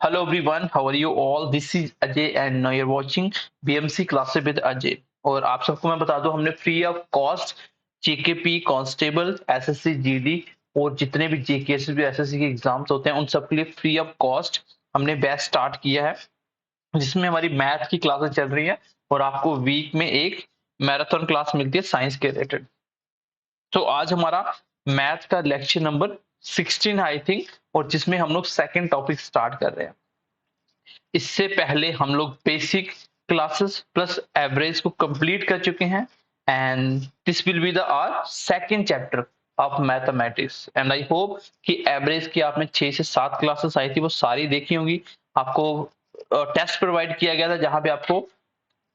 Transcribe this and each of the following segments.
Hello everyone, how are you all? This is Ajay and now you're watching BMC Classes with Ajay। और आप सबको मैं बता दूं हमने free of cost GKP constable SSC GD और जितने भी जेकेएसएस भी एसएससी के एग्जाम्स होते हैं उन सब के लिए फ्री ऑफ कॉस्ट हमने बैच स्टार्ट किया है, जिसमें हमारी मैथ की क्लासेस चल रही है और आपको वीक में एक मैराथन क्लास मिलती है साइंस के रिलेटेड। तो आज हमारा मैथ का लेक्चर नंबर 16 आई थिंक, और जिसमें हम लोग सेकंड टॉपिक स्टार्ट कर रहे हैं। इससे पहले हम लोग बेसिक क्लासेस प्लस एवरेज को कंप्लीट कर चुके हैं and this will be the our second chapter of mathematics and I hope कि एवरेज की आपने 6 से 7 क्लासेस आई थी वो सारी देखी होंगी। आपको टेस्ट प्रोवाइड किया गया था जहां पे आपको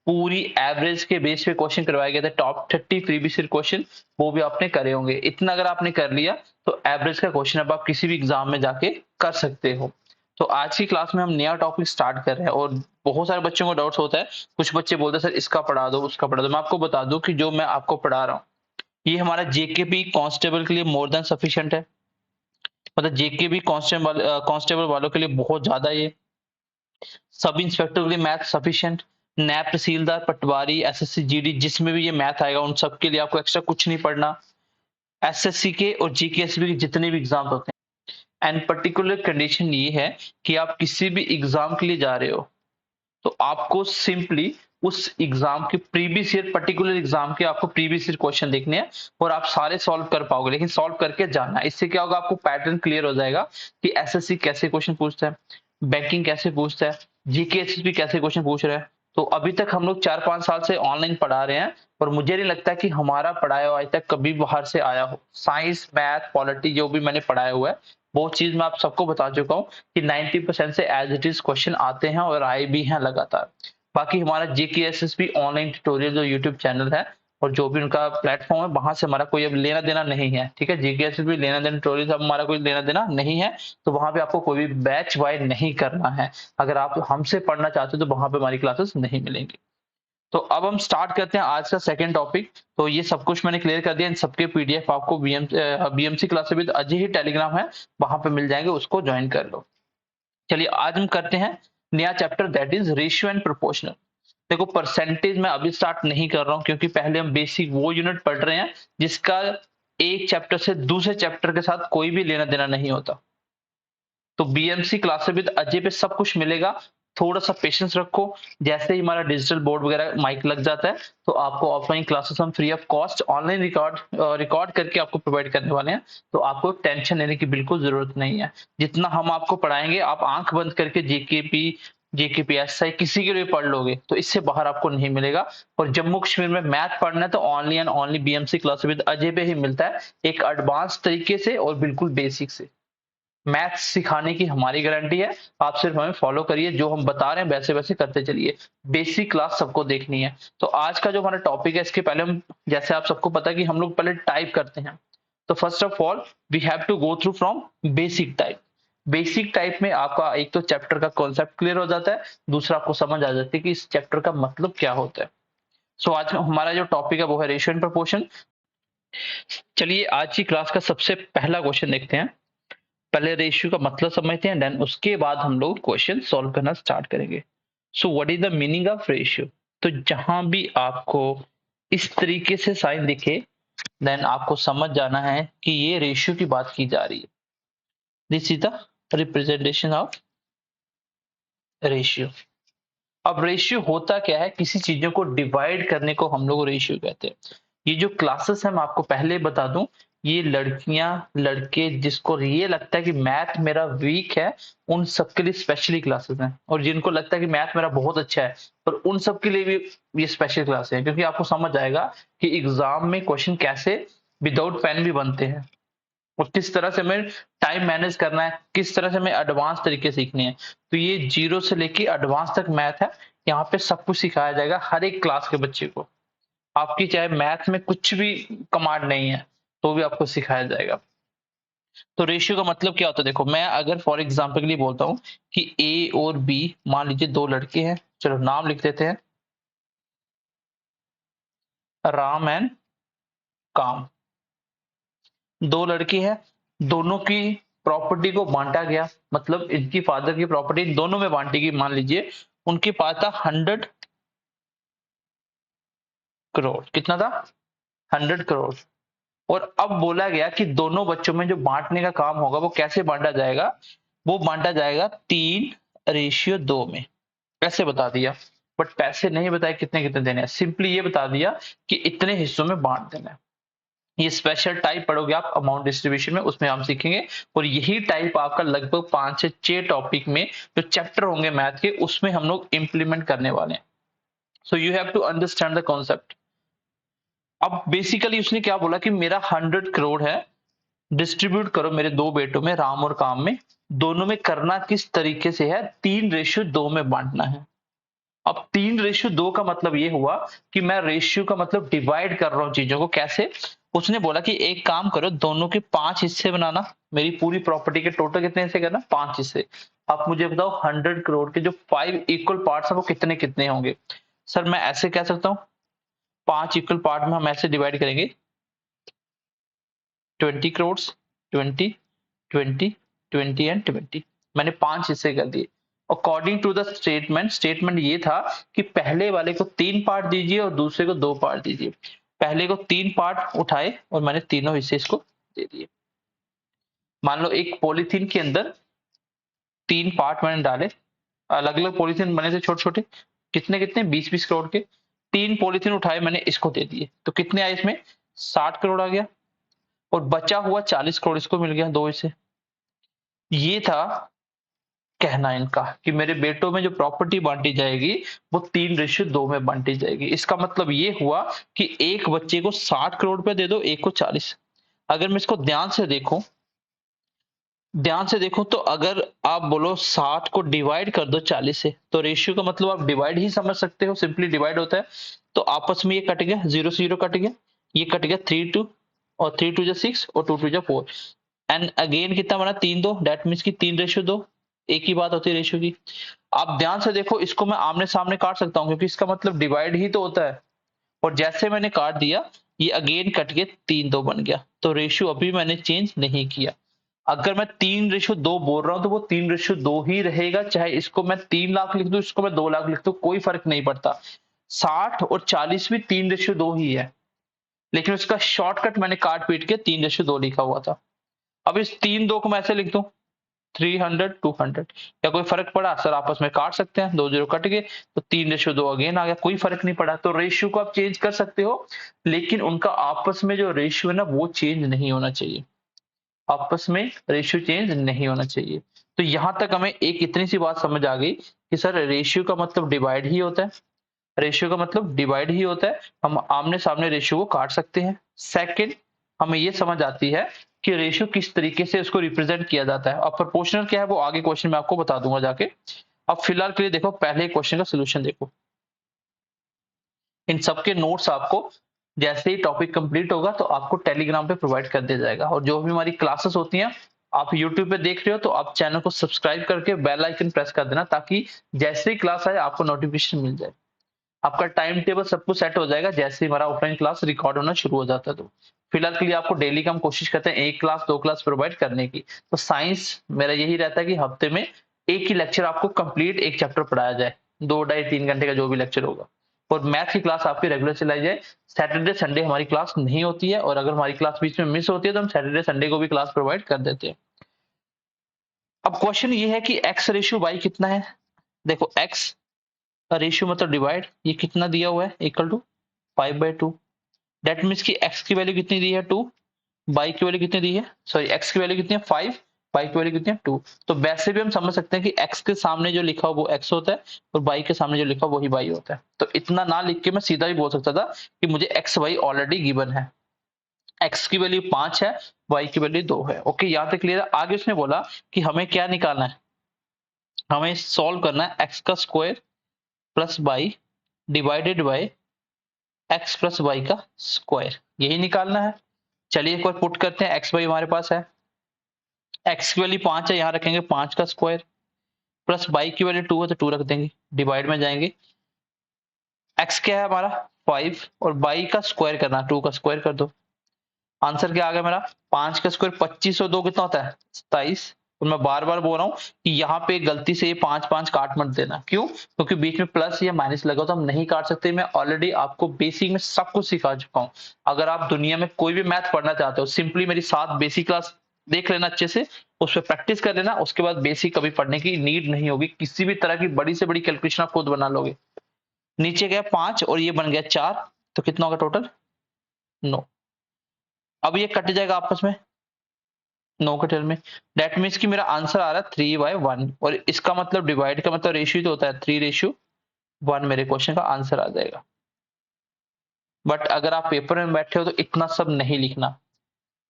पूरी एवरेज के बेस पे क्वेश्चन करवाए गए थे, टॉप 30 प्रीवियस ईयर क्वेश्चन वो भी आपने करे होंगे। इतना अगर आपने कर लिया तो एवरेज का क्वेश्चन अब आप किसी भी एग्जाम में जाके कर सकते हो। तो आज की क्लास में हम नया टॉपिक स्टार्ट कर रहे हैं और बहुत सारे बच्चों को डाउट्स होता है। कुछ बच्चे बोलते हैं सर इसका पढ़ा दो उसका पढ़ा दो। मैं आपको बता दूं कि जो मैं आपको पढ़ा रहा हूँ ये हमारा जेकेपी कांस्टेबल के लिए मोर देन सफिशिएंट है। मतलब जेकेपी कांस्टेबल वालों के लिए बहुत ज्यादा ये। सब इंस्पेक्टर के लिए मैथ सफिशिएंट। नैब तहसीलदार पटवारी एसएससी जीडी जिसमें भी ये मैथ आएगा उन सब के लिए आपको एक्स्ट्रा कुछ नहीं पढ़ना। एसएससी के और जीकेएसबी के जितने भी एग्जाम होते हैं एंड पर्टिकुलर कंडीशन ये है कि आप किसी भी एग्जाम के लिए जा रहे हो तो आपको सिंपली उस एग्जाम के प्रीवियस ईयर पर्टिकुलर एग्जाम के आपको प्रीवियस ईयर क्वेश्चन देखने हैं और आप सारे सॉल्व कर पाओगे, लेकिन सॉल्व करके जाना। इससे क्या होगा, आपको पैटर्न क्लियर हो जाएगा कि एसएससी कैसे क्वेश्चन पूछता है, बैंकिंग कैसे पूछता है, जीके एसएसबी कैसे क्वेश्चन पूछ रहा है। तो अभी तक हम लोग 4-5 साल से ऑनलाइन पढ़ा रहे हैं और मुझे नहीं लगता कि हमारा पढ़ाया हुआ आज तक कभी बाहर से आया हो। साइंस मैथ पॉलिटी जो भी मैंने पढ़ाया हुआ है वो चीज मैं आप सबको बता चुका हूँ कि 90% से एज इट इज क्वेश्चन आते हैं और आए भी हैं लगातार। बाकी हमारा जेकेएसएसबी ऑनलाइन ट्यूटोरियल जो यूट्यूब चैनल है और जो भी उनका प्लेटफॉर्म है वहां से हमारा कोई अब लेना देना नहीं है। ठीक है, जेकेएसएसबी लेना देना ट्यूटोरियल से अब हमारा कोई लेना देना नहीं है। तो वहां पे आपको कोई भी बैच वाइज नहीं करना है। अगर आप हमसे पढ़ना चाहते हो तो वहां पे हमारी क्लासेस नहीं मिलेंगी। तो अब हम स्टार्ट करते हैं आज का सेकंड टॉपिक। तो ये सब कुछ मैंने क्लियर कर दिया। इन सबके पीडीएफ आपको BMC class with Ajay he Telegram है वहां पे मिल जाएंगे, उसको ज्वाइन कर लो। चलिए आज हम करते हैं नया chapter that is ratio and proportional. देखो परसेंटेज मैं अभी स्टार्ट नहीं कर रहा हूं क्योंकि पहले हम बेसिक वो यूनिट पढ़ रहे हैं जिसका एक चैप्टर से दूसरे चैप्टर के साथ कोई भी लेना देना नहीं होता। तो बीएमसी क्लासेस विद अजय पे सब कुछ मिलेगा। थोड़ा सा पेशेंस रखो। जैसे ही हमारा डिजिटल बोर्ड वगैरह माइक लग जाता है तो आपको ऑफलाइन क्लासेस हम free of cost online record करके आपको प्रोवाइड करने वाले हैं। तो आपको टेंशन लेने की बिल्कुल जरूरत नहीं है। जितना हम आपको पढ़ाएंगे आप आंख बंद करके जेकेपी एसआई किसी के लिए पढ़ लोगे तो इससे बाहर आपको नहीं मिलेगा। और जम्मू कश्मीर में मैथ पढ़ना है तो only and only BMC class with Ajay पे ही मिलता है, एक एडवांस तरीके से और बिल्कुल बेसिक से। मैथ्स सिखाने की हमारी गारंटी है। आप सिर्फ हमें फॉलो करिए, जो हम बता रहे हैं वैसे वैसे करते चलिए। बेसिक क्लास सबको देखनी है। तो आज का जो हमारा टॉपिक है इसके पहले हम, जैसे आप सबको पता है कि हम लोग पहले टाइप करते हैं। तो first of all we have to go through from basic type. Basic type में आपका एक तो चैप्टर का कॉन्सेप्ट क्लियर हो जाता है, दूसरा आपको समझ आ जाती है कि इस चैप्टर का मतलब क्या होता है। सो आज हमारा जो टॉपिक है वो है रेशियो एंड प्रोपोर्शन। चलिए आज की क्लास का सबसे पहला क्वेश्चन देखते हैं। पहले रेशियो का मतलब समझते हैं, देन उसके बाद हम लोग क्वेश्चन सॉल्व करना स्टार्ट करेंगे। So what is the meaning of ratio. तो जहां भी आपको इस तरीके से साइन दिखे देन आपको समझ जाना है कि ये रेशियो की बात की जा रही है। This is the representation of ratio. अब रेशियो होता क्या है, किसी चीजों को डिवाइड करने को हम लोग रेशियो कहते हैं। ये जो क्लासेस है मैं आपको पहले बता दूं, ये लड़कियां लड़के जिसको ये लगता है कि मैथ मेरा वीक है उन सबके लिए स्पेशली क्लासेस हैं, और जिनको लगता है कि मैथ मेरा बहुत अच्छा है पर उन सब के लिए भी ये स्पेशल क्लास है। क्योंकि आपको समझ आएगा कि एग्जाम में क्वेश्चन कैसे विदाउट पेन भी बनते हैं और किस तरह से हमें टाइम मैनेज करना है, किस तरह से हमें एडवांस तरीके सीखनी है। तो ये जीरो से लेके एडवांस तक मैथ है। यहाँ पे सब कुछ सिखाया जाएगा हर एक क्लास के बच्चे को। आपकी चाहे मैथ में कुछ भी कमांड नहीं है तो भी आपको सिखाया जाएगा। तो रेशियो का मतलब क्या होता है, देखो मैं अगर फॉर एग्जाम्पल के लिए बोलता हूँ कि ए और बी, मान लीजिए दो लड़के हैं, चलो नाम लिख देते हैं राम एंड काम। दो लड़के हैं, दोनों की प्रॉपर्टी को बांटा गया, मतलब इनकी फादर की प्रॉपर्टी इन दोनों में बांटी गई। मान लीजिए उनके पास था 100 करोड़। कितना था? 100 करोड़। और अब बोला गया कि दोनों बच्चों में जो बांटने का काम होगा वो कैसे बांटा जाएगा? वो बांटा जाएगा 3:2 में। पैसे बता दिया, बट पैसे नहीं बताए कितने कितने देने हैं, सिंपली ये बता दिया कि इतने हिस्सों में बांट देना है। ये स्पेशल टाइप पढ़ोगे आप अमाउंट डिस्ट्रीब्यूशन में, उसमें हम सीखेंगे। और यही टाइप आपका लगभग 5 से 6 टॉपिक में जो चैप्टर होंगे मैथ के, उसमें हम लोग इंप्लीमेंट करने वाले हैं। So you have to understand the concept. अब बेसिकली उसने क्या बोला कि मेरा 100 करोड़ है, डिस्ट्रीब्यूट करो मेरे दो बेटों में, राम और काम में। दोनों में करना किस तरीके से है? 3:2 में बांटना है। अब 3:2 का मतलब ये हुआ कि मैं रेशियो का मतलब डिवाइड कर रहा हूं चीजों को। कैसे? उसने बोला कि एक काम करो, दोनों के 5 हिस्से बनाना। मेरी पूरी प्रॉपर्टी के टोटल कितने हिस्से करना? 5 हिस्से। आप मुझे बताओ 100 करोड़ के जो 5 इक्वल पार्ट्स है वो कितने कितने होंगे? सर मैं ऐसे कह सकता हूँ, 5 इक्वल पार्ट में हम ऐसे डिवाइड करेंगे, 20 करोड़, 20, 20, 20 एंड 20। मैंने 5 हिस्से कर दिए। According to the statement, statement ये था कि पहले वाले को 3 पार्ट दीजिए और दूसरे को 2 पार्ट दीजिए। पहले को 3 पार्ट उठाए और मैंने तीनों हिस्से इसको दे दिए। मान लो एक पॉलीथीन के अंदर 3 पार्ट मैंने डाले, अलग अलग पॉलीथीन बने थे छोटे छोटे, कितने कितने? 20-20 करोड़ के। 3 पॉलीथीन उठाए मैंने, इसको दे दिए, तो कितने आए इसमें? 60 करोड़ आ गया। और बचा हुआ 40 करोड़ इसको मिल गया, 2 हिस्से। ये था कहना इनका कि मेरे बेटों में जो प्रॉपर्टी बांटी जाएगी वो 3:2 में बांटी जाएगी। इसका मतलब ये हुआ कि एक बच्चे को 60 करोड़ रुपए दे दो, एक को 40। अगर मैं इसको ध्यान से देखूं तो अगर आप बोलो 60 को डिवाइड कर दो 40 से, तो रेशियो का मतलब आप डिवाइड ही समझ सकते हो, सिंपली डिवाइड होता है। तो आपस में ये कट गया, 0 से 0 कट गया, ये कट गया 3 2, और 3 2 जा 6 और 2 2 जा 4। एंड अगेन कितना बना? 3 2, दैट मीन्स की 3:2। एक ही बात होती है रेशियो की। आप ध्यान से देखो, इसको मैं आमने सामने काट सकता हूँ क्योंकि इसका मतलब डिवाइड ही तो होता है। और जैसे मैंने काट दिया, ये अगेन कट के 3 2 बन गया। तो रेशियो अभी मैंने चेंज नहीं किया। अगर मैं 3:2 बोल रहा हूं तो वो 3:2 ही रहेगा, चाहे इसको मैं 3 लाख लिख दूं, इसको मैं 2 लाख लिख दूं, कोई फर्क नहीं पड़ता। 60 और 40 भी 3:2 ही है, लेकिन उसका शॉर्टकट मैंने काट पीट के 3:2 लिखा हुआ था। अब इस 3 2 को मैं ऐसे लिख दूं, 300 200। क्या कोई फर्क पड़ा? सर आपस में काट सकते हैं, 2 0 कट गए, तो 3:2 अगेन आ गया, कोई फर्क नहीं पड़ा। तो रेशियो को आप चेंज कर सकते हो, लेकिन उनका आपस में जो रेशियो है ना वो चेंज नहीं होना चाहिए। आपस में रेशियो चेंज नहीं होना चाहिए। तो यहां तक हमें एक इतनी सी बात समझ आ गई कि सर रेशियो का मतलब डिवाइड ही होता है। रेशियो का मतलब डिवाइड ही होता है, हम आमने सामने रेशियो को काट सकते हैं। सेकंड, हमें ये समझ आती है कि रेशियो किस तरीके से उसको रिप्रेजेंट किया जाता है। अब प्रोपोर्शनल क्या है वो आगे क्वेश्चन में आपको बता दूंगा जाके। अब फिलहाल के लिए देखो, पहले क्वेश्चन का सोल्यूशन देखो। इन सबके नोट्स आपको जैसे ही टॉपिक कंप्लीट होगा तो आपको टेलीग्राम पे प्रोवाइड कर दिया जाएगा। और जो भी हमारी क्लासेस होती हैं, आप यूट्यूब पे देख रहे हो तो आप चैनल को सब्सक्राइब करके बेल आइकन प्रेस कर देना, ताकि जैसे ही क्लास आए आपको नोटिफिकेशन मिल जाए। आपका टाइम टेबल सब कुछ सेट हो जाएगा जैसे ही हमारा ऑफलाइन क्लास रिकॉर्ड होना शुरू हो जाता है। तो फिलहाल के लिए आपको डेली का हम कोशिश करते हैं 1 क्लास 2 क्लास प्रोवाइड करने की। तो साइंस मेरा यही रहता है कि हफ्ते में एक ही लेक्चर आपको कंप्लीट एक चैप्टर पढ़ाया जाए, 2 ढाई 3 घंटे का जो भी लेक्चर होगा। और मैथ की क्लास आपकी रेगुलर चलाई जाए। सैटरडे संडे हमारी क्लास नहीं होती है, और अगर हमारी क्लास बीच में मिस होती है तो हम सैटरडे संडे को भी क्लास प्रोवाइड कर देते हैं। अब क्वेश्चन ये है कि एक्स रेशियो वाई कितना है। देखो एक्स का रेशियो मतलब डिवाइड, ये कितना दिया हुआ है? Equal to 5/2। दैट मीन्स कि एक्स की वैल्यू कितनी दी है? 2। बाई की वैल्यू कितनी दी है? सॉरी, एक्स की वैल्यू कितनी है? 5। बाई की वैल्यू कितनी है? 2। तो वैसे भी हम समझ सकते हैं कि एक्स के सामने जो लिखा हो वो एक्स होता है, और बाई के सामने जो लिखा हो वही बाई होता है। तो इतना ना लिख के मैं सीधा ही बोल सकता था कि मुझे एक्स वाई ऑलरेडी गिवन है। एक्स की वैल्यू 5 है, वाई की वैल्यू 2 है। ओके, यहाँ तक क्लियर है। आगे उसने बोला कि हमें क्या निकालना है? हमें सॉल्व करना है एक्स का square plus by divided by x plus y का स्क्वायर, यही निकालना है। चलिए एक बार पुट करते हैं। एक्स वाई हमारे पास है, एक्स की वैल्यू 5 है, यहाँ रखेंगे 5 का स्क्वायर, प्लस बाई की वैल्यू 2 है तो 2 रख देंगे, डिवाइड में जाएंगे। एक्स क्या है हमारा? 5, और बाई का स्क्वायर करना, 2 का स्क्वायर कर दो। आंसर क्या आ गया मेरा, 5 का स्क्वायर 25 और 2 कितना होता है 27। और मैं बार बार बोल रहा हूँ कि यहाँ पे गलती से ये 5 5 काट मत देना, क्यों, क्योंकि बीच में प्लस या माइनस लगा तो हम नहीं काट सकते। मैं ऑलरेडी आपको बेसिक में सब कुछ सिखा चुका हूँ। अगर आप दुनिया में कोई भी मैथ पढ़ना चाहते हो, सिंपली मेरी 7 बेसिक क्लास देख लेना अच्छे से, उस पर प्रैक्टिस कर लेना, उसके बाद बेसिक कभी पढ़ने की नीड नहीं होगी। किसी भी तरह की बड़ी से बड़ी कैलकुलेशन आप खुद बना लोगे। नीचे गया 5 और ये बन गया 4, तो कितना होगा टोटल 9। अब ये कट जाएगा आपस में 9 के टेल में। दैट मीन्स कि मेरा आंसर आ रहा है 3/1, और इसका मतलब डिवाइड का मतलब रेशियो तो होता है 3:1, मेरे क्वेश्चन का आंसर आ जाएगा। बट अगर आप पेपर में बैठे हो तो इतना सब नहीं लिखना।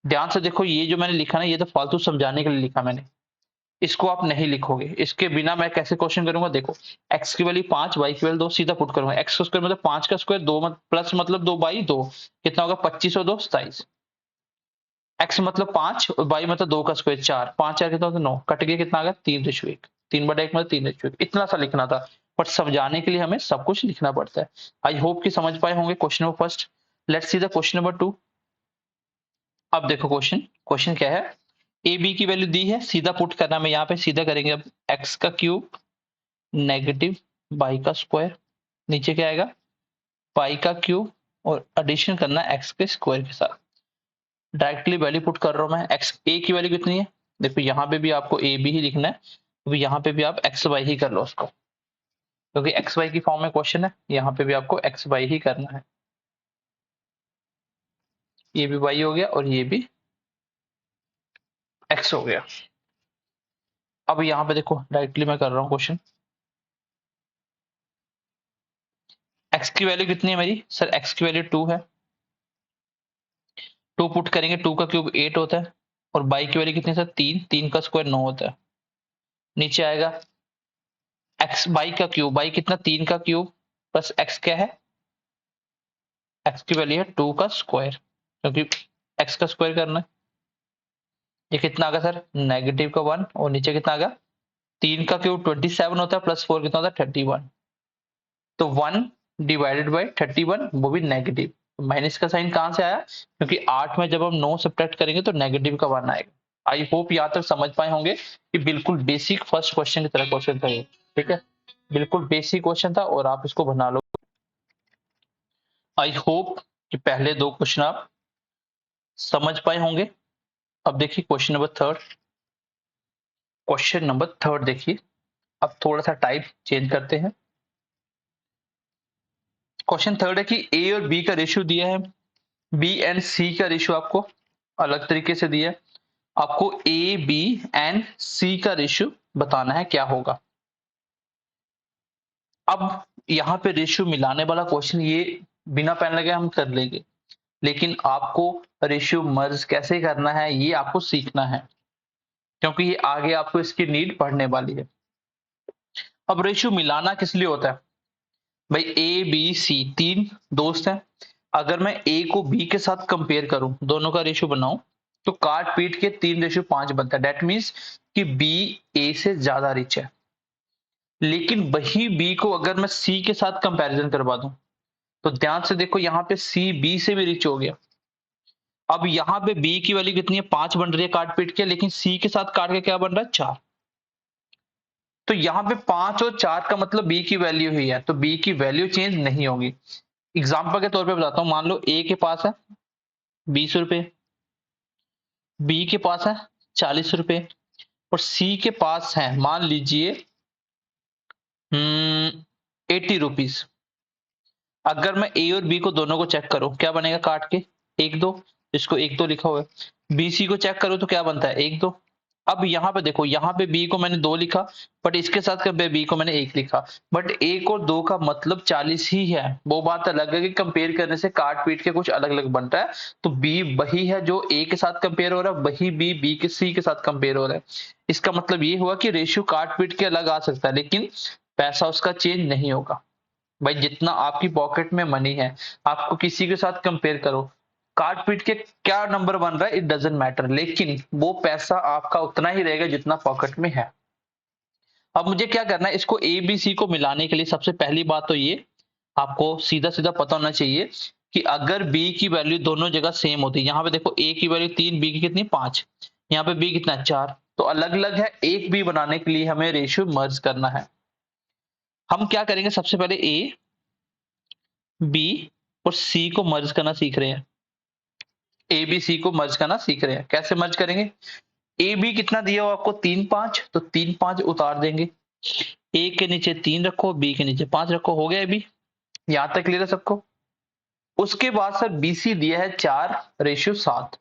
ध्यान से देखो, ये जो मैंने लिखा ना, ये तो फालतू समझाने के लिए लिखा मैंने, इसको आप नहीं लिखोगे। इसके बिना मैं कैसे क्वेश्चन करूंगा, देखो x की वैल्यू 5, y की वैल्यू 2, सीधा पुट करूंगा। x का स्क्वायर मतलब 5 का स्क्वायर, 2 प्लस मतलब 2/2, कितना होगा 25 और 2 27। x मतलब 5 और y मतलब 2 का स्क्वायर 4, 5 4 कितना होता है 9, कट गया, कितना आ गया 3/1, 3/1 मतलब 3/1। इतना सा लिखना था, बट समझाने के लिए हमें सब कुछ लिखना पड़ता है। आई होप कि समझ पाए होंगे question number first. Let's see the question number 2। अब देखो क्वेश्चन, क्वेश्चन क्या है, ए बी की वैल्यू दी है, सीधा पुट करना है। मैं यहाँ पे सीधा करेंगे अब, एक्स का क्यूब नेगेटिव बाई का स्क्वायर, नीचे क्या आएगा पाई का क्यूब, और एडिशन करना है एक्स के स्क्वायर के साथ। डायरेक्टली वैल्यू पुट कर रहा हूं मैं। एक्स ए की वैल्यू कितनी है, देखो यहाँ पे भी आपको ए बी ही लिखना है, तो यहाँ पे भी आप एक्स वाई ही कर लो उसको, क्योंकि एक्स वाई की फॉर्म में क्वेश्चन है, यहाँ पे भी आपको एक्स वाई ही करना है। ये भी वाई हो गया और ये भी एक्स हो गया। अब यहाँ पे देखो डायरेक्टली मैं कर रहा हूँ क्वेश्चन। एक्स की वैल्यू कितनी है मेरी, सर एक्स की वैल्यू 2 है, 2 पुट करेंगे, 2 का क्यूब 8 होता है, और बाई की वैल्यू कितनी है सर 3, 3 का स्क्वायर 9 होता है। नीचे आएगा एक्स बाई का क्यूब, बाई कितना 3 का क्यूब प्लस एक्स क्या है, एक्स की वैल्यू है 2 का स्क्वायर, क्योंकि एक्स का स्क्वायर करना है। ये कितना आ गया सर नेगेटिव का 1, और नीचे कितना आ गया 3 का क्यूब 27 होता है, प्लस 4 कितना होता है 31। तो 1 डिवाइडेड बाई 31, वो भी नेगेटिव। माइनस का साइन कहां से आया, क्योंकि 8 में जब हम 9 सब्ट्रैक्ट करेंगे तो नेगेटिव का 1 आएगा। आई होप यहाँ तक समझ पाए होंगे कि बिल्कुल बेसिक फर्स्ट क्वेश्चन की तरह क्वेश्चन था ये। ठीक है, बिल्कुल बेसिक क्वेश्चन था और आप इसको बना लो। आई होप कि पहले 2 क्वेश्चन आप समझ पाए होंगे। अब देखिए question number third. Question number third देखिए, अब थोड़ा सा टाइप चेंज करते हैं। क्वेश्चन थर्ड है कि ए और बी का रेशियो दिया है, बी एंड सी का रेशियो आपको अलग तरीके से दिया है। आपको ए बी एंड सी का रेशियो बताना है क्या होगा। अब यहाँ पे रेशियो मिलाने वाला क्वेश्चन ये बिना पेन लगे हम कर लेंगे, लेकिन आपको रेशियो मर्ज कैसे करना है ये आपको सीखना है, क्योंकि ये आगे आपको इसकी नीड पढ़ने वाली है। अब रेशियो मिलाना किस लिए होता है भाई, ए बी सी 3 दोस्त हैं। अगर मैं ए को बी के साथ कंपेयर करूं, दोनों का रेशियो बनाऊं, तो काट पीट के 3:5 बनता है। दैट मीन्स कि बी ए से ज्यादा रिच है। लेकिन वही बी को अगर मैं सी के साथ कंपैरिजन करवा दूं, तो ध्यान से देखो यहाँ पे सी बी से भी रिच हो गया। अब यहाँ पे बी की वैल्यू कितनी है 5 बन रही है काट पीट के, लेकिन सी के साथ काट के क्या बन रहा है 4। तो यहाँ पे 5 और 4 का मतलब बी की वैल्यू ही है, तो बी की वैल्यू चेंज नहीं होगी। एग्जाम्पल के तौर पे बताता हूं, मान लो ए के पास है 20 रुपए, बी के पास है 40 रुपए, और सी के पास है मान लीजिए 80 रुपीज। अगर मैं ए और बी को दोनों को चेक करूं क्या बनेगा काट के 1 2, इसको 1 2 लिखा हुआ है। बी सी को चेक करो तो क्या बनता है 1 2। अब यहाँ पे देखो, यहाँ पे बी को मैंने 2 लिखा, बट इसके साथ कंपेयर बी को मैंने 1 लिखा, बट 1 और 2 का मतलब 40 ही है। वो बात अलग है कि कंपेयर करने से काट पीट के कुछ अलग अलग बनता है। तो बी वही है जो ए के साथ कंपेयर हो रहा है, वही बी बी के सी के साथ कंपेयर हो रहा है। इसका मतलब ये हुआ कि रेशियो काट पीट के अलग आ सकता है, लेकिन पैसा उसका चेंज नहीं होगा। भाई जितना आपकी पॉकेट में मनी है, आपको किसी के साथ कंपेयर करो, काट पीट के क्या नंबर बन रहा है इट डजेंट मैटर, लेकिन वो पैसा आपका उतना ही रहेगा जितना पॉकेट में है। अब मुझे क्या करना है, इसको ए बी सी को मिलाने के लिए सबसे पहली बात तो ये आपको सीधा सीधा पता होना चाहिए कि अगर बी की वैल्यू दोनों जगह सेम होती है, यहाँ पे देखो ए की वैल्यू 3, बी की कितनी 5, यहाँ पे बी कितना 4, तो अलग अलग है। एक बी बनाने के लिए हमें रेशियो मर्ज करना है। हम क्या करेंगे, सबसे पहले ए, बी और सी को मर्ज करना सीख रहे हैं। ए बी सी को मर्ज करना सीख रहे हैं। कैसे मर्ज करेंगे, ए बी कितना दिया हो आपको 3 5, तो 3 5 उतार देंगे। ए के नीचे 3 रखो, बी के नीचे 5 रखो, हो गया बी। यहां तक क्लियर है सबको। उसके बाद सर बी सी दिया है 4:7,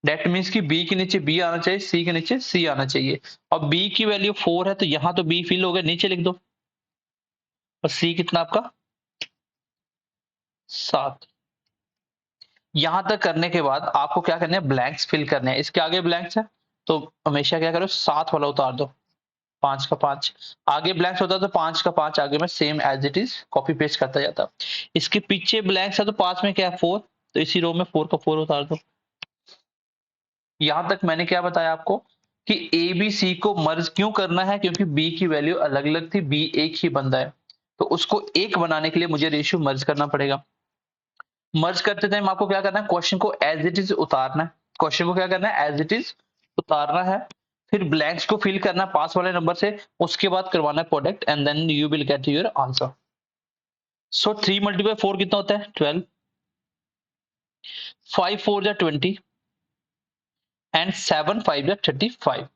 दैट मीन्स कि बी के नीचे बी आना चाहिए, सी के नीचे सी आना चाहिए। अब बी की वैल्यू 4 है तो यहां तो बी फिल हो गया, नीचे लिख दो। और सी कितना आपका 7। यहां तक करने के बाद आपको क्या करना है, ब्लैंक्स फिल करने हैं। इसके आगे ब्लैंक्स है तो हमेशा क्या करो, 7 वाला उतार दो, 5 का 5। आगे ब्लैंक्स होता तो 5 का 5 आगे में same as it is copy paste करता जाता। इसके पीछे ब्लैंक्स है तो 5 में क्या है 4, तो इसी रो में 4 का 4 उतार दो। यहां तक मैंने क्या बताया आपको कि ए बी सी को मर्ज क्यों करना है, क्योंकि बी की वैल्यू अलग अलग थी, बी एक ही बंदा है, तो उसको एक बनाने के लिए मुझे रेशियो मर्ज करना पड़ेगा। मर्ज करते टाइम आपको क्या करना है, क्वेश्चन को एज इट इज उतारना है। क्वेश्चन को क्या करना है, एज इट इज उतारना है। फिर ब्लैंक्स को फिल करना है पास वाले नंबर से, उसके बाद करवाना है product and then you will get your answer. So 3 × 4 कितना होता है 12, 5 4 जा 20 एंड 7 5 जा 35।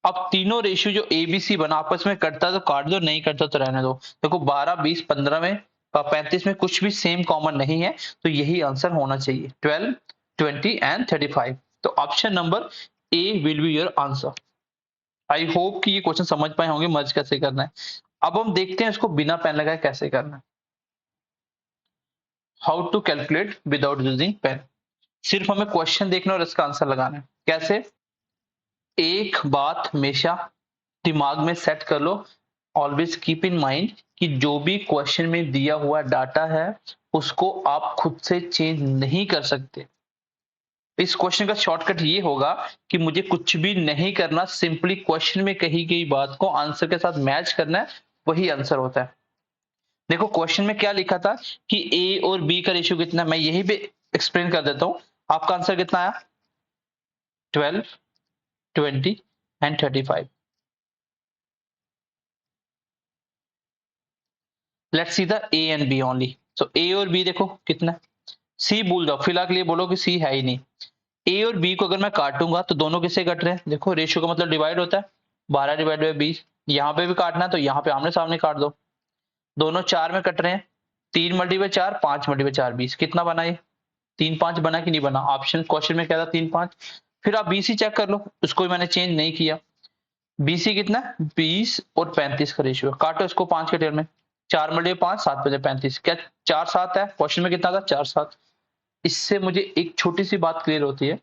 अब तीनों रेशियो जो ए बी सी बना आपस में कटता तो काट दो, नहीं कटता तो रहने दो। देखो 12 20 15 में 35 में कुछ भी सेम कॉमन नहीं है, तो यही आंसर होना चाहिए 12 20 एंड 35। तो option number A will be your answer. I hope कि ये क्वेश्चन समझ पाए होंगे मर्ज कैसे करना है। अब हम देखते हैं इसको बिना पेन लगाए कैसे करना है। How to calculate without using pen. सिर्फ हमें क्वेश्चन देखना और इसका आंसर लगाना है। कैसे, एक बात हमेशा दिमाग में सेट कर लो, ऑलवेज कीप इन माइंड कि जो भी क्वेश्चन में दिया हुआ डाटा है उसको आप खुद से चेंज नहीं कर सकते। इस क्वेश्चन का शॉर्टकट ये होगा कि मुझे कुछ भी नहीं करना, सिंपली क्वेश्चन में कही गई बात को आंसर के साथ मैच करना है, वही आंसर होता है। देखो क्वेश्चन में क्या लिखा था कि ए और बी का रेशियो कितना है, मैं यही पे एक्सप्लेन कर देता हूं। आपका आंसर कितना आया 12 20 and 35। Let's see the A and B only. So A और बी देखो कितना, सी भूल जाओ, फिलहाल के लिए बोलो कि सी है ही नहीं। ए और बी को अगर मैं काटूंगा तो दोनों किससे कट रहे हैं, देखो रेशियो का मतलब डिवाइड होता है, 12/20। यहाँ पे भी काटना है तो यहाँ पे आमने सामने काट दो, दोनों 4 में कट रहे हैं। 3 × 4 5 × 4 20, कितना बना ये 3 5 बना कि नहीं बना। ऑप्शन क्वेश्चन में क्या था 3 5। फिर आप बीसी चेक कर लो, उसको भी मैंने चेंज नहीं किया। बीसी कितना 20 और 35 का रेशियो, काटो इसको 5 के टेल में, 4 × 5 7 × 35, क्या 4 7 है, क्वेश्चन में कितना था 4 7। इससे मुझे एक छोटी सी बात क्लियर होती है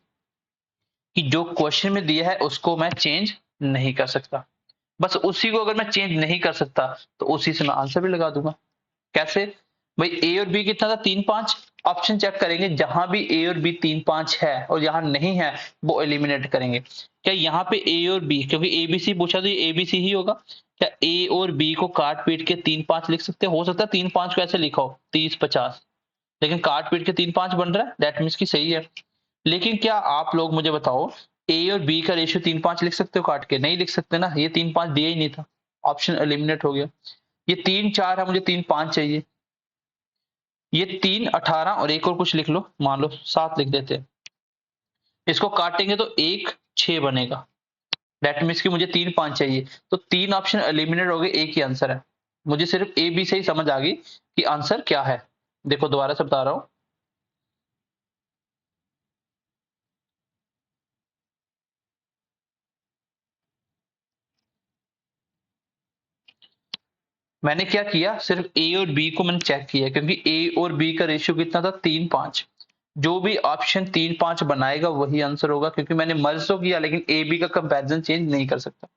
कि जो क्वेश्चन में दिया है उसको मैं चेंज नहीं कर सकता। बस उसी को अगर मैं चेंज नहीं कर सकता तो उसी से मैं आंसर भी लगा दूंगा। कैसे भाई, ए और बी कितना था 3 5। ऑप्शन चेक करेंगे, जहां भी ए और बी 3 5 है और जहां नहीं है वो एलिमिनेट करेंगे। क्या यहाँ पे ए और बी, क्योंकि ए बी सी पूछा तो ये ए बी सी ही होगा, क्या ए और बी को काट पीट के 3 5 लिख सकते हो सकता है 3 5 को ऐसे लिखा हो 30 50, लेकिन काट पीट के 3 5 बन रहा है, दैट मीन्स की सही है। लेकिन क्या आप लोग मुझे बताओ, ए और बी का रेशियो 3 5 लिख सकते हो काट के, नहीं लिख सकते ना, ये 3 5 दिया ही नहीं था, ऑप्शन एलिमिनेट हो गया। ये 3 4 है, मुझे 3 5 चाहिए। ये 3 18 और एक और कुछ लिख लो, मान लो 7 लिख देते हैं। इसको काटेंगे तो 1 6 बनेगा, दैट मीन्स कि मुझे 3 5 चाहिए, तो 3 ऑप्शन एलिमिनेट हो गए, एक ही आंसर है। मुझे सिर्फ ए बी से ही समझ आ गई कि आंसर क्या है। देखो दोबारा से बता रहा हूं, मैंने क्या किया, सिर्फ ए और बी को मैंने चेक किया, क्योंकि ए और बी का रेशियो कितना था 3 5। जो भी ऑप्शन 3 5 बनाएगा वही आंसर होगा, क्योंकि मैंने मर्ज तो किया लेकिन ए बी का कंपैरिजन चेंज नहीं कर सकता।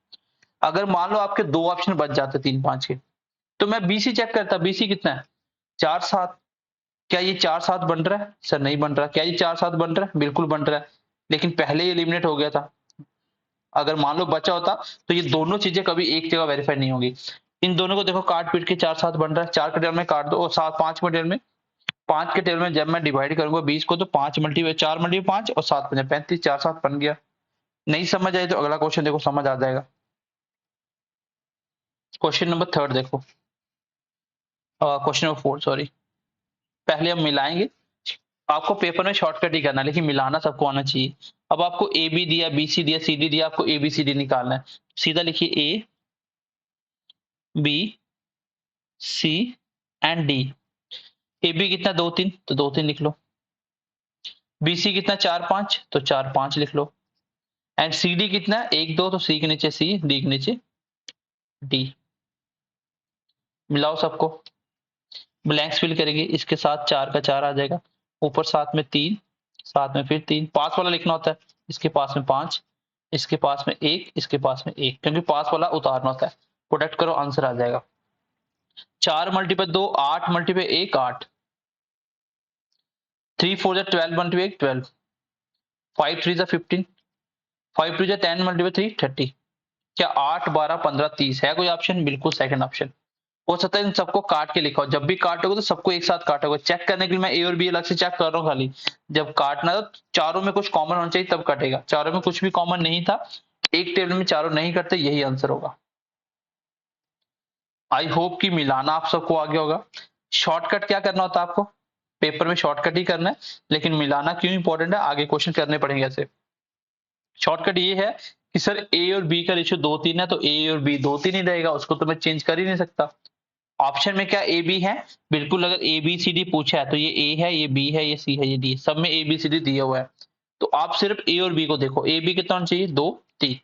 अगर मान लो आपके 2 ऑप्शन बच जाते 3 5 के, तो मैं बीसी चेक करता, बीसी कितना है 4 7। क्या ये 4 7 बन रहा है, सर नहीं बन रहा। क्या ये 4 7 बन रहा है, बिल्कुल बन रहा है, लेकिन पहले ही एलिमिनेट हो गया था। अगर मान लो बचा होता तो ये दोनों चीजें कभी एक जगह वेरीफाई नहीं होगी। इन दोनों को देखो काट पीट के 4 7 बन रहा है, 4 के टेल में काट दो और 7 5 के टेल में 5 के टेबल में जब मैं डिवाइड करूंगा 20 को, तो 5 मल्टीप्लाई 4 मल्टीप्लाई 5 और 7 पंजे 35, 4 7 बन गया। नहीं समझ आई तो अगला क्वेश्चन देखो, समझ आ जाएगा। क्वेश्चन नंबर 3 देखो, क्वेश्चन नंबर 4 सॉरी। पहले हम मिलाएंगे, आपको पेपर में शॉर्टकट ही करना है, लेकिन मिलाना सबको आना चाहिए। अब आपको ए बी दिया, बी सी दिया, सी डी दिया, आपको ए बी सी डी निकालना है। सीधा लिखिए A B C and D. A B कितना 2 3, तो 2 3 लिख लो। बी सी कितना 4 5, तो 4 5 लिख लो। एंड सी डी कितना 1 2, तो सी के नीचे सी, डी के नीचे डी। मिलाओ सबको, ब्लैंक्स फिल करेंगे, इसके साथ 4 का 4 आ जाएगा, ऊपर साथ में 3, साथ में फिर 3, पास वाला लिखना होता है। इसके पास में 5, इसके पास में 1, इसके पास में 1, क्योंकि पास वाला उतारना होता है। प्रोडक्ट करो, आंसर आ जाएगा। 4 मल्टीप्लाई 2 8, मल्टीप्लाई 1 8, 3 4 जा 12, मल्टीप्लाई 12, 5 3 जा 15, 5 2 जा 10, मल्टीप्लाई 3 30। क्या 8 12 15 30 है कोई ऑप्शन? बिल्कुल सेकंड ऑप्शन। हो सकता है इन सबको काट के लिखा हो, जब भी काटोगे तो सबको एक साथ काटोगे। चेक करने के लिए मैं ए और बी अलग से चेक कर रहा हूँ खाली। जब काटना तो चारों में कुछ कॉमन होना चाहिए तब कटेगा। चारों में कुछ भी कॉमन नहीं था, एक टेबल में चारों नहीं करते, यही आंसर होगा। आई होप कि मिलाना आप सबको आ गया होगा। शॉर्टकट क्या करना होता है आपको, पेपर में शॉर्टकट ही करना है, लेकिन मिलाना क्यों इंपॉर्टेंट है, आगे क्वेश्चन करने पड़ेंगे ऐसे। शॉर्टकट ये है कि सर ए और बी का रेशियो 2 3 है, तो ए और बी 2 3 ही रहेगा, उसको तो मैं चेंज कर ही नहीं सकता। ऑप्शन में क्या ए बी है? बिल्कुल, अगर ए बी सी डी पूछा है तो ये ए है, ये बी है, ये सी है, ये डी है, सब में ए बी सी डी दिया हुआ है। तो आप सिर्फ ए और बी को देखो, ए बी कितना होना चाहिए 2 3,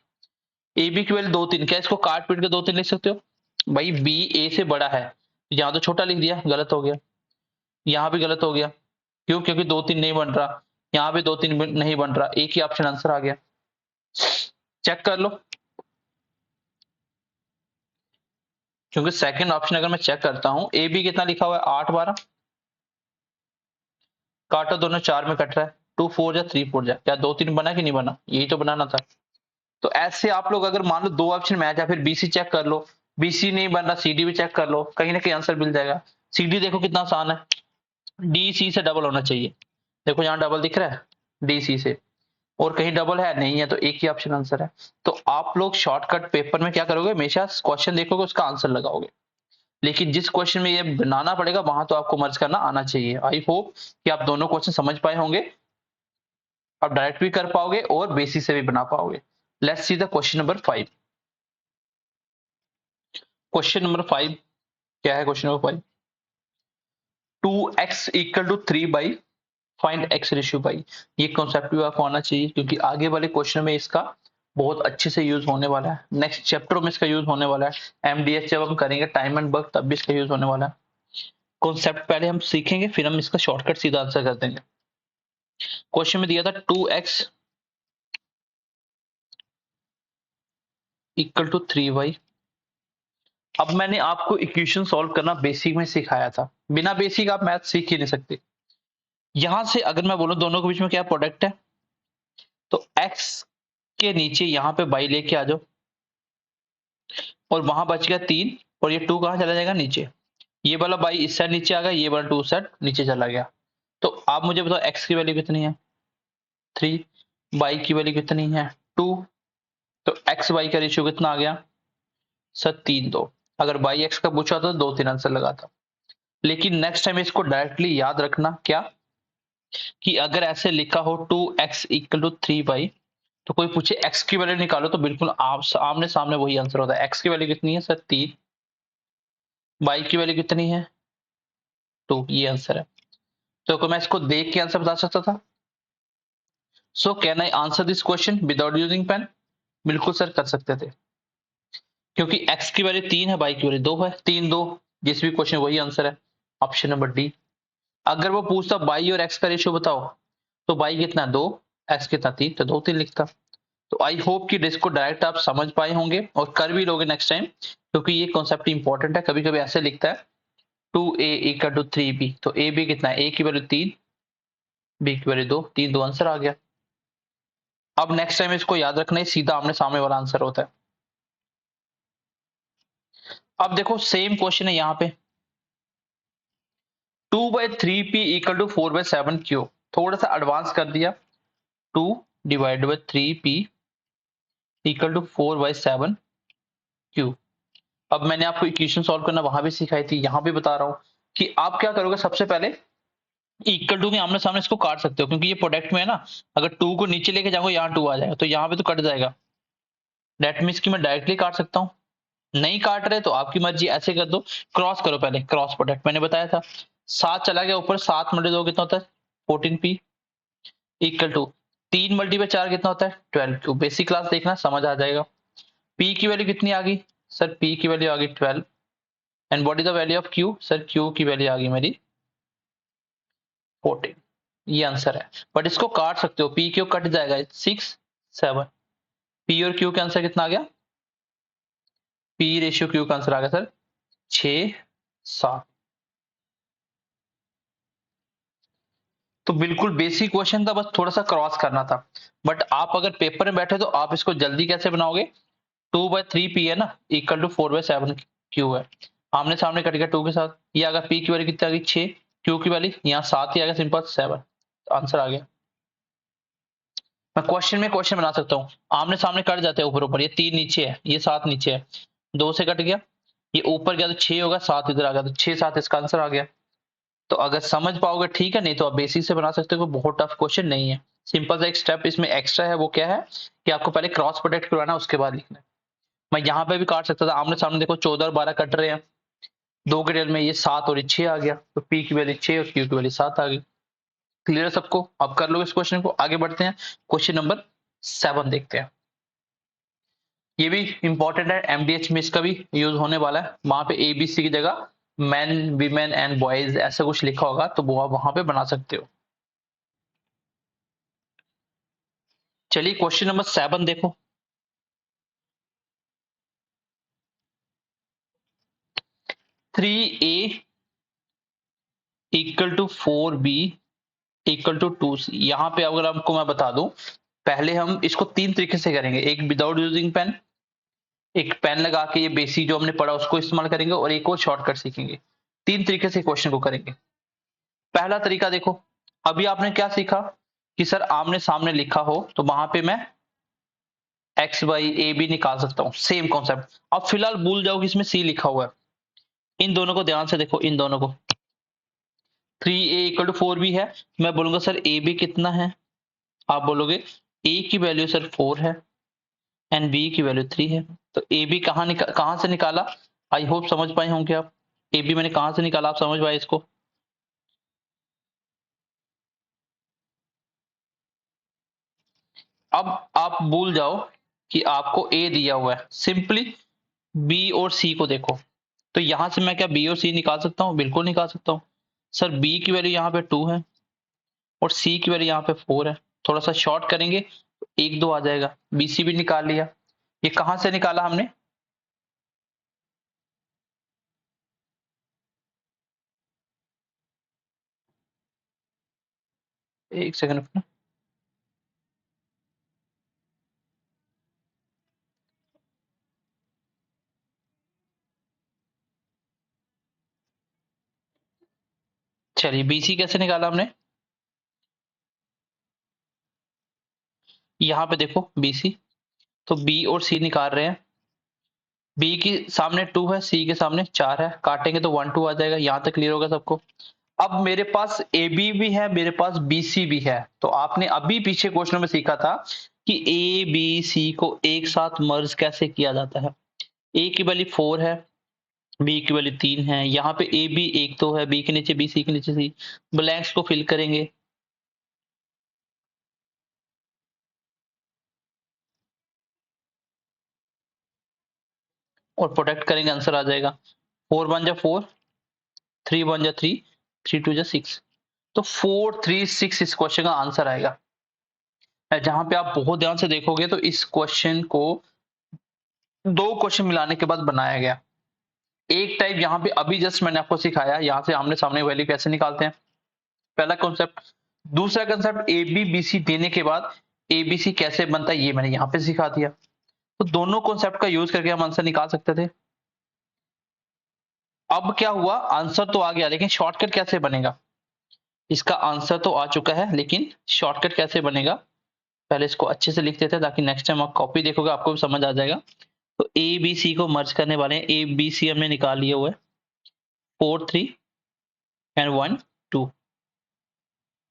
ए बी की वैल्यू 2 3, क्या इसको काट पीट के 2 3 लिख सकते हो? भाई बी ए से बड़ा है, यहाँ तो छोटा लिख दिया, गलत हो गया। यहाँ भी गलत हो गया, क्यों? क्योंकि 2 3 नहीं बन रहा, यहाँ भी 2 3 नहीं बन रहा, एक ही ऑप्शन आंसर आ गया। चेक कर लो, क्योंकि सेकंड ऑप्शन अगर मैं चेक करता हूं, ए बी कितना लिखा हुआ है 8 12, काटो दोनों, 4 में कट रहा है, 2 4 जा 3 4 जा, क्या 2 3 बना कि नहीं बना? यही तो बनाना था। तो ऐसे आप लोग अगर मान लो दो ऑप्शन मैच है, फिर बीसी चेक कर लो, बीसी नहीं बन रहा सीडी भी चेक कर लो, कहीं ना कहीं आंसर मिल जाएगा। सीडी देखो कितना आसान है, डी सी से डबल होना चाहिए। देखो यहाँ डबल दिख रहा है डी सी से, और कहीं डबल है नहीं है, तो एक ही ऑप्शन आंसर है। तो आप लोग शॉर्टकट पेपर में क्या करोगे, हमेशा क्वेश्चन देखोगे उसका आंसर लगाओगे, लेकिन जिस क्वेश्चन में ये बनाना पड़ेगा वहां तो आपको मर्ज करना आना चाहिए। आई होप कि आप दोनों क्वेश्चन समझ पाए होंगे, आप डायरेक्ट भी कर पाओगे और बेसिस से भी बना पाओगे। Let's see the question number 5। Question number 5 क्या है? Question number 5, 2x equal to 3 by find x ratio by. ये कॉन्सेप्ट भी आपको आना चाहिए, क्योंकि आगे वाले क्वेश्चन में इसका बहुत अच्छे से यूज होने वाला है। नेक्स्ट चैप्टर में इसका यूज होने वाला है, एमडीएस जब हम करेंगे टाइम एंड वर्क, तब भी इसका यूज होने वाला है। कॉन्सेप्ट पहले हम सीखेंगे, फिर हम इसका शॉर्टकट सीधा आंसर कर देंगे। क्वेश्चन में दिया था 2x इक्वल टू 3y। अब मैंने आपको इक्वेशन सॉल्व करना बेसिक में सिखाया था, बिना बेसिक आप मैथ सीख ही नहीं सकते। यहां से अगर मैं बोलूं दोनों के बीच में क्या प्रोडक्ट है, तो x के नीचे यहां पे y लेके आ जाओ, और वहां बच गया 3, और ये 2 कहां चला जाएगा? नीचे। ये वाला y इस साइड नीचे आ गया, ये वाला 2 साइड नीचे चला गया। तो आप मुझे बताओ x की वैल्यू कितनी है? 3, y की वैल्यू कितनी है? 2। तो x y का रेशियो कितना आ गया सर? 3 2। अगर y x का पूछा तो 2 3 आंसर लगाता। लेकिन नेक्स्ट टाइम इसको डायरेक्टली याद रखना, क्या कि अगर ऐसे लिखा हो 2x इक्वल टू 3y, तो कोई पूछे x की वैल्यू निकालो, तो बिल्कुल आप आमने सामने वही आंसर होता है। x की वैल्यू कितनी है सर? 3। y की वैल्यू कितनी है? 2। ये आंसर है। तो मैं इसको देख के आंसर बता सकता था। So can I answer this question without using pen? बिल्कुल सर कर सकते थे, क्योंकि x की वैल्यू 3 है, y की वैल्यू 2 है, 3 2, जिस भी क्वेश्चन वही आंसर है, ऑप्शन नंबर डी। अगर वो पूछता y और x का रेशियो बताओ, तो y कितना 2, x कितना 3, तो 2 3 लिखता। तो आई होप कि इसको डायरेक्ट आप समझ पाए होंगे और कर भी लोगे नेक्स्ट टाइम, क्योंकि ये कॉन्सेप्ट इंपॉर्टेंट है। कभी कभी ऐसे लिखता है 2a इक्वल टू 3b, तो ए बी कितना है? a की वैल्यू 3, b की वैल्यू 2, 3 2 आंसर आ गया। अब नेक्स्ट टाइम इसको याद रखना है, सीधा आमने सामने वाला आंसर होता है। अब देखो सेम क्वेश्चन है यहाँ पे, 2/3p इक्वल टू 4/7q। थोड़ा सा एडवांस कर दिया, 2/3p इक्वल टू 4/7q। अब मैंने आपको इक्वेशन सॉल्व करना वहां भी सिखाई थी, यहां भी बता रहा हूं कि आप क्या करोगे। सबसे पहले इक्वल टू के आमने सामने इसको काट सकते हो, क्योंकि ये प्रोडक्ट में है ना। अगर 2 को नीचे लेके जाओगे यहाँ 2 आ जाएगा, तो यहाँ पे तो कट जाएगा। दैट मीन्स कि मैं डायरेक्टली काट सकता हूँ। नहीं काट रहे तो आपकी मर्जी, ऐसे कर दो। क्रॉस करो, पहले क्रॉस प्रोडक्ट मैंने बताया था। 7 चला गया ऊपर, 7 मल्टी 2 कितना होता है 14p इक्वल टू 3 मल्टी पे 4 कितना होता है 12q। बेसिक क्लास देखना, समझ आ जाएगा। p की वैल्यू कितनी आ गई सर, p की वैल्यू आ गई 12। And what is the value of q sir, q की वैल्यू आ गई मेरी 14। ये आंसर है। बट इसको काट सकते हो, p क्यू कट जाएगा 6 7। p और q का आंसर कितना आ गया, p रेशियो q का आंसर आ गया सर 6 7। तो बिल्कुल बेसिक क्वेश्चन था, बस थोड़ा सा क्रॉस करना था। बट आप अगर पेपर में बैठे तो आप इसको जल्दी कैसे बनाओगे। 2/3p है ना इक्वल टू 4/7q है। आमने सामने कट गया 2 के साथ। ये अगर p की वैल्यू कितनी आ गई 6, q की वैल्यू यहाँ 7 ही आ गया, सिंपल 7। तो आंसर आ गया। मैं क्वेश्चन में क्वेश्चन बना सकता हूँ। आमने सामने कट जाते हैं ऊपर ऊपर, ये 3 नीचे है, ये 7 नीचे है, 2 से कट गया, ये ऊपर गया तो 6 होगा, 7 इधर आ गया, तो 6 7 इसका आंसर आ गया। तो अगर समझ पाओगे ठीक है, नहीं तो आप बेसिक से बना सकते हो, बहुत टफ क्वेश्चन नहीं है। सिंपल सा एक स्टेप इसमें एक्स्ट्रा है, वो क्या है कि आपको पहले क्रॉस प्रोडक्ट करवाना है, उसके बाद लिखना है। मैं यहाँ पे भी काट सकता था, आमने सामने देखो 14 और 12 कट रहे हैं, 2 के डेल में ये 7 और ये 6 आ गया, तो p की वैल्यू 6 और q की वैल्यू 7 आ गई। क्लियर है सबको, अब कर लो इस क्वेश्चन को। आगे बढ़ते हैं, क्वेश्चन नंबर 7 देखते हैं। ये भी इंपॉर्टेंट है, एमडीएच में इसका भी यूज होने वाला है। वहां पे एबीसी की जगह मैन वीमेन एंड बॉयज ऐसा कुछ लिखा होगा, तो वो आप वहां पे बना सकते हो। चलिए क्वेश्चन नंबर 7 देखो। 3a equal to 4b equal to 2c। यहाँ पे अगर आपको मैं बता दूं, पहले हम इसको 3 तरीके से करेंगे। एक विदाउट यूजिंग पेन, एक पेन लगा के ये बेसिक जो हमने पढ़ा उसको इस्तेमाल करेंगे, और एक और शॉर्टकट सीखेंगे। 3 तरीके से क्वेश्चन को करेंगे। पहला तरीका देखो, अभी आपने क्या सीखा कि सर आमने सामने लिखा हो तो वहां पे मैं एक्स वाई ए बी निकाल सकता हूँ, सेम कॉन्सेप्ट। अब फिलहाल भूल जाओ कि इसमें सी लिखा हुआ है। इन दोनों को ध्यान से देखो, इन दोनों को। 3a इक्वल टू 4b है, मैं बोलूंगा सर ए बी कितना है, आप बोलोगे ए की वैल्यू सर 4 है एंड बी की वैल्यू 3 है। तो ए बी कहां से निकाला, आई होप समझ पाए होंगे आप। ए बी मैंने कहां से निकाला, आप समझ पाए इसको। अब आप भूल जाओ कि आपको ए दिया हुआ है, सिंपली बी और सी को देखो। तो यहां से मैं क्या बी और सी निकाल सकता हूँ, बिल्कुल निकाल सकता हूँ। सर बी की वैल्यू यहाँ पे 2 है और सी की वैल्यू यहाँ पे 4 है। थोड़ा सा शॉर्ट करेंगे, 1 2 आ जाएगा, बी सी भी निकाल लिया। ये कहां से निकाला हमने, एक सेकंड। चलिए बीसी कैसे निकाला हमने, यहाँ पे देखो बीसी। तो बी और सी निकाल रहे हैं। बी के सामने 2 है, सी के सामने 4 है, काटेंगे तो 1 2 आ जाएगा। यहाँ तक क्लियर होगा सबको। अब मेरे पास ए बी भी है, मेरे पास बी सी भी है। तो आपने अभी पीछे क्वेश्चन में सीखा था कि ए बी सी को एक साथ मर्ज कैसे किया जाता है। ए की वैल्यू 4 है, बी की वैल्यू 3 है, यहाँ पे ए बी एक तो है, बी के नीचे बी, सी के नीचे सी। ब्लैंक्स को फिल करेंगे और प्रोडक्ट करेंगे, आंसर आ जाएगा। 4 1 जा 4, 3 1 जा 3, 3 2 जा 6। तो 4 3 6 इस क्वेश्चन का आंसर आएगा। जहां पे आप बहुत ध्यान से देखोगे तो इस क्वेश्चन को 2 क्वेश्चन मिलाने के बाद बनाया गया। एक टाइप यहाँ पे अभी जस्ट मैंने आपको सिखाया, यहाँ से आमने सामने वैल्यू कैसे निकालते हैं, पहला कॉन्सेप्ट। दूसरा concept A B B C देने के बाद ए बी सी कैसे बनता है, ये मैंने यहाँ पे सिखा दिया। तो दोनों कॉन्सेप्ट का यूज करके हम आंसर निकाल सकते थे। अब क्या हुआ, आंसर तो आ गया लेकिन शॉर्टकट कैसे बनेगा? इसका आंसर तो आ चुका है लेकिन शॉर्टकट कैसे बनेगा, पहले इसको अच्छे से लिख देते हैं ताकि नेक्स्ट टाइम आप कॉपी देखोगे आपको भी समझ आ जाएगा। तो ए बी सी को मर्ज करने वाले हैं, ए बी सी हमने निकाल लिए हुए 4 3 एंड 1 2,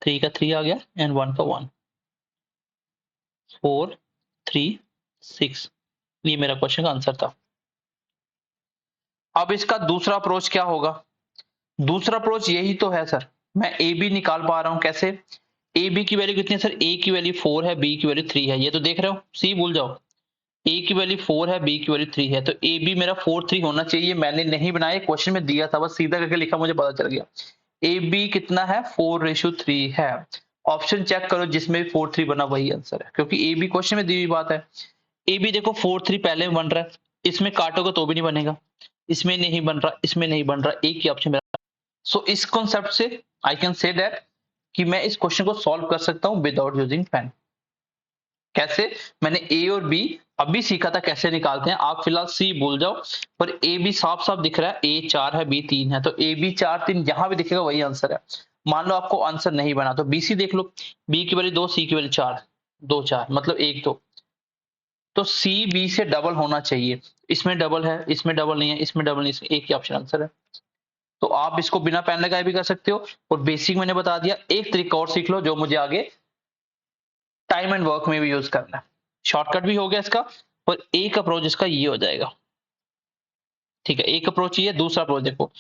3 का 3 आ गया एंड 1 का 1, 4 3 6, ये मेरा क्वेश्चन का आंसर था। अब इसका दूसरा अप्रोच क्या होगा? दूसरा अप्रोच यही तो है सर, मैं ए बी निकाल पा रहा हूं कैसे? ए बी की वैल्यू कितनी है सर? ए की वैल्यू 4 है, बी की वैल्यू 3 है, ये तो देख रहे हो, सी भूल जाओ। ए की वैल्यू 4 है, बी की वैल्यू 3 है, तो ए बी मेरा 4 3 होना चाहिए। मैंने नहीं बनाया, क्वेश्चन में दिया था, बस सीधा करके लिखा, मुझे पता चल गया। ए बी कितना है? 4:3 है। ऑप्शन चेक करो, जिसमें भी 4 3 बना वही आंसर है, क्योंकि ए बी क्वेश्चन में दी हुई बात है। ए बी देखो 4 3 पहले में बन रहा है, इसमें काटोगे तो भी नहीं बनेगा, इसमें नहीं बन रहा, इसमें नहीं बन रहा, एक ही ऑप्शन मेरा। सो इस कॉन्सेप्ट से आई कैन से दैट कि मैं इस क्वेश्चन को सॉल्व कर सकता हूं विदाउट यूजिंग पेन। कैसे? मैंने ए और बी अभी सीखा था कैसे निकालते हैं, आप फिलहाल सी भूल जाओ, पर ए बी साफ साफ दिख रहा है, ए 4 है बी 3 है, तो ए बी 4 3 जहां भी दिखेगा वही आंसर है। मान लो आपको आंसर नहीं बना तो बी सी देख लो, बी की वैल्यू 2, सी की वैल्यू 4, 2 4 मतलब 1 2, तो सी बी से डबल होना चाहिए। इसमें डबल है, इसमें डबल नहीं है, इसमें डबल नहीं, इसमें एक ही ऑप्शन आंसर है। तो आप इसको बिना पेन लगाए भी कर सकते हो, और बेसिक मैंने बता दिया। एक तरीका और सीख लो जो मुझे आगे टाइम एंड वर्क में भी यूज करना है। शॉर्टकट भी हो गया इसका, और एक अप्रोच इसका ये हो जाएगा। ठीक है, एक अप्रोच ये, दूसरा अप्रोच देखो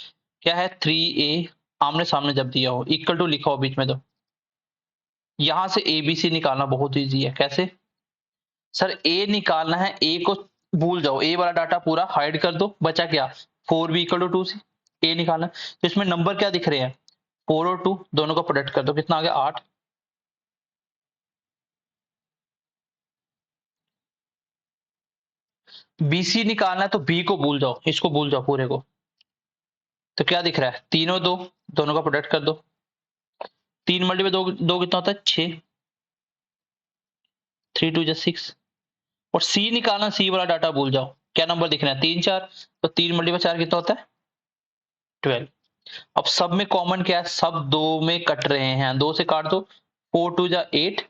क्या है, 3a आमने सामने जब दिया हो, इक्वल टू लिखा हो बीच में, तो यहां से ए बी सी निकालना बहुत ईजी है। कैसे सर? ए निकालना है, ए को भूल जाओ, ए वाला डाटा पूरा हाइड कर दो, बचा क्या? 4b equal to 2c। ए निकालना है तो इसमें नंबर क्या दिख रहे हैं? 4 और 2 दोनों का प्रोडक्ट कर दो, कितना आ गया? 8। बीसी निकालना है तो बी को भूल जाओ, इसको भूल जाओ पूरे को। तो क्या दिख रहा है? 3 और 2 दोनों का प्रोडक्ट कर दो, 3 मल्टीप्लाई दो, दो कितना होता है? 6, 3 2 6। और सी निकालना, सी वाला डाटा भूल जाओ, क्या नंबर दिख रहा है? 3 4, तो 3 मल्टीप्लाई 4 कितना होता है? 12। अब सब में कॉमन क्या है? सब दो में कट रहे हैं, दो से काट दो, 4 2 8,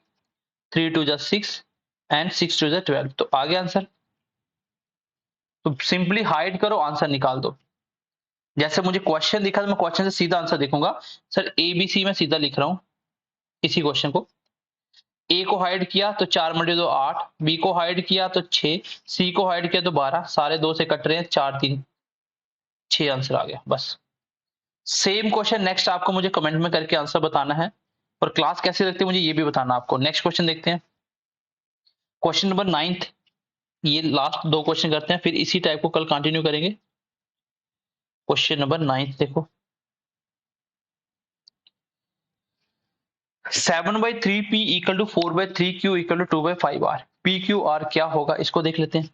3 2 6 एंड 6 2 12, तो आ गया आंसर। तो सिंपली हाइड करो, आंसर निकाल दो। जैसे मुझे क्वेश्चन दिखा तो मैं क्वेश्चन से सीधा आंसर देखूंगा। सर ए बी सी में सीधा लिख रहा हूं इसी क्वेश्चन को। ए को हाइड किया तो 4 मल्टी 2 8, बी को हाइड किया तो 6, सी को हाइड किया तो 12, सारे दो से कट रहे हैं, 4 3 6 आंसर आ गया बस। सेम क्वेश्चन नेक्स्ट आपको मुझे कमेंट में करके आंसर बताना है, और क्लास कैसी लगती है मुझे ये भी बताना आपको। नेक्स्ट क्वेश्चन देखते हैं, क्वेश्चन नंबर 9। ये लास्ट दो क्वेश्चन करते हैं, फिर इसी टाइप को कल कंटिन्यू करेंगे। क्वेश्चन नंबर 9 देखो, 7/3p equal to 4/3q equal to 2/5r। P Q R क्या होगा इसको देख लेते हैं।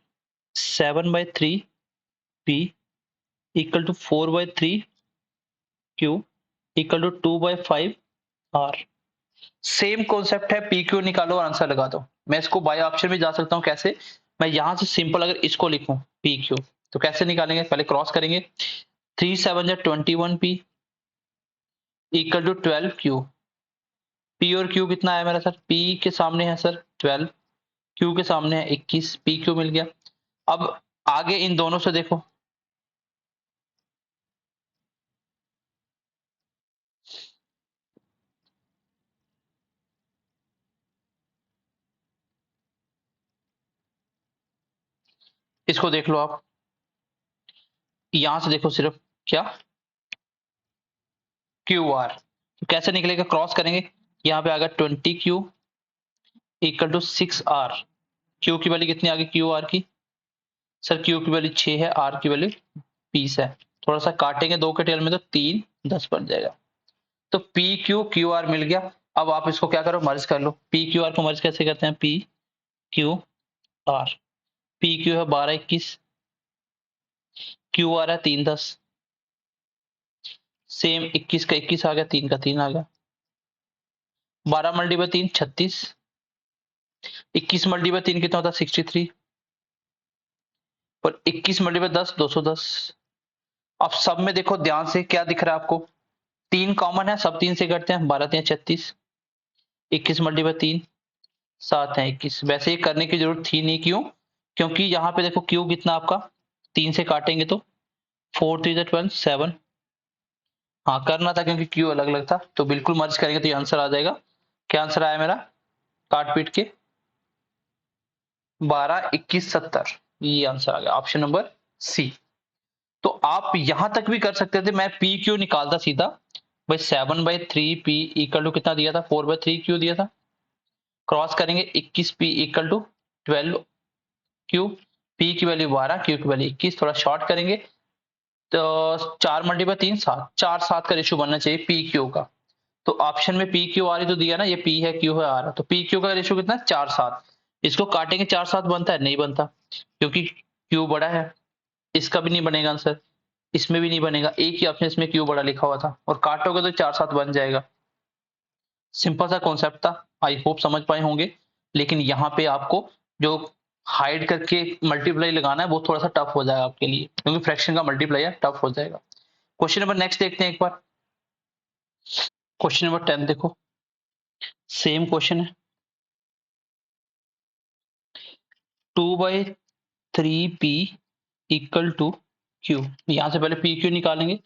7/3p equal to 4/3q equal to 2/5r। Same concept है, पी क्यू निकालो और आंसर लगा दो। मैं इसको बाय ऑप्शन में जा सकता हूँ। कैसे? मैं यहां से सिंपल अगर इसको लिखूं पी क्यू, तो कैसे निकालेंगे? पहले क्रॉस करेंगे, 3 7 21p equal to 12q। P और क्यू कितना है मेरा सर? पी के सामने है सर 12, क्यू के सामने है 21, पी क्यू मिल गया। अब आगे इन दोनों से देखो, इसको देख लो आप, यहां से देखो सिर्फ क्या, क्यू आर। तो कैसे निकलेगा? क्रॉस करेंगे, यहाँ पे आएगा 20q equal to 6r। Q की वैल्यू कितनी आ गई क्यू आर की? सर क्यू की वैल्यू 6 है, आर की वैल्यू 20 है। थोड़ा सा काटेंगे दो के टेल में तो 3 10 बन जाएगा। तो पी क्यू क्यू आर मिल गया। अब आप इसको क्या करो, मर्ज कर लो। पी क्यू आर को मर्ज कैसे करते हैं? P Q are, P Q है 12 21, क्यू आर है 3 10, सेम 21 का 21 आ गया, 3 का 3 आ गया। 12 मल्टीप्लाई 3 36, 21 मल्टीप्लाई 3 कितना होता है? 63, और 21 मल्टीप्लाई 10 210, अब सब में देखो ध्यान से, क्या दिख रहा है आपको? 3 कॉमन है, सब 3 से करते हैं। 12 3 36, 21 मल्टीप्लाई 3 7 है 21। वैसे ये करने की जरूरत थी नहीं, क्यों? क्योंकि यहाँ पे देखो क्यू कितना आपका, 3 से काटेंगे तो 4 3 12 7। हाँ करना था क्योंकि क्यू अलग अलग था, तो बिल्कुल मर्ज करेंगे तो ये आंसर आ जाएगा। क्या आंसर आया मेरा? काट पीट के 12 21 70, ये आंसर आ गया ऑप्शन नंबर सी। तो आप यहां तक भी कर सकते थे, मैं पी क्यू निकालता सीधा भाई। 7/3 पी इक्वल टू कितना दिया था? 4/3 क्यू दिया था। क्रॉस करेंगे 21 P equal to 12 Q. P की वैल्यू 12, क्यू की वैल्यू 21। थोड़ा शॉर्ट करेंगे तो 4 मल्टीप्लाई 3 7, 4 7 का रेशियो बनना चाहिए पी क्यू का। तो ऑप्शन में पी क्यू आर ही तो दिया ना, ये पी है क्यू है आर है, तो पी क्यू का रेशियो कितना है? 4 7। इसको काटेंगे 4 7 बनता है? नहीं बनता, क्योंकि क्यू बड़ा है। इसका भी नहीं बनेगा आंसर, इसमें भी नहीं बनेगा। एक ही ऑप्शन इसमें क्यू बड़ा लिखा हुआ था, और काटोगे तो 4 7 बन जाएगा। सिंपल सा कॉन्सेप्ट था, आई होप समझ पाए होंगे। लेकिन यहाँ पे आपको जो हाइड करके मल्टीप्लाई लगाना है वो थोड़ा सा टफ हो जाएगा आपके लिए, क्योंकि फ्रैक्शन का मल्टीप्लाई है, टफ हो जाएगा। क्वेश्चन नंबर नेक्स्ट देखते हैं एक बार। क्वेश्चन नंबर 10 देखो, सेम क्वेश्चन है। 2/3 पी इक्वल टू क्यू। यहां से पहले पी क्यू निकालेंगे।